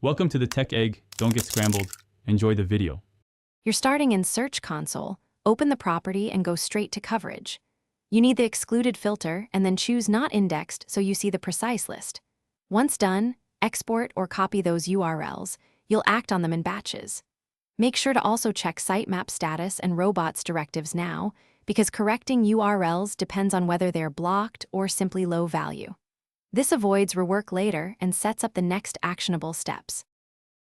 Welcome to the Tech Egg. Don't get scrambled. Enjoy the video. You're starting in Search Console. Open the property and go straight to Coverage. You need the excluded filter and then choose Not Indexed so you see the precise list. Once done, export or copy those URLs. You'll act on them in batches. Make sure to also check sitemap status and robots directives now, because correcting URLs depends on whether they're blocked or simply low value. This avoids rework later and sets up the next actionable steps.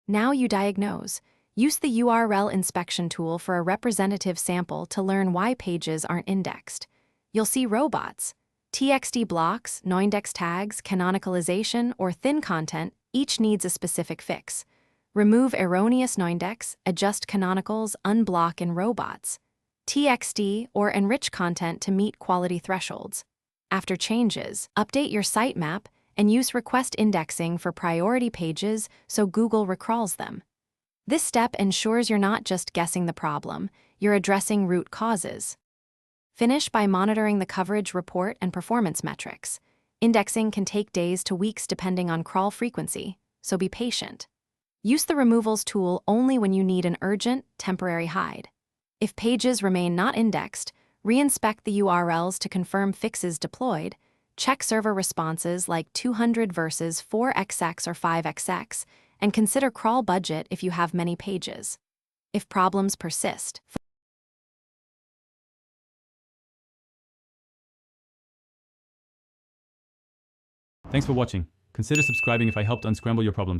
Now you diagnose. Use the URL inspection tool for a representative sample to learn why pages aren't indexed. You'll see robots, TXT blocks, noindex tags, canonicalization, or thin content. Each needs a specific fix. Remove erroneous noindex, adjust canonicals, unblock in robots. TXT or enrich content to meet quality thresholds. After changes, update your sitemap and use request indexing for priority pages so Google recrawls them. This step ensures you're not just guessing the problem, you're addressing root causes. Finish by monitoring the coverage report and performance metrics. Indexing can take days to weeks depending on crawl frequency, so be patient. Use the removals tool only when you need an urgent, temporary hide. If pages remain not indexed, reinspect the URLs to confirm fixes deployed. Check server responses like 200 versus 4xx or 5xx, and consider crawl budget if you have many pages. If problems persist, Thanks for watching. Consider subscribing if I helped unscramble your problems.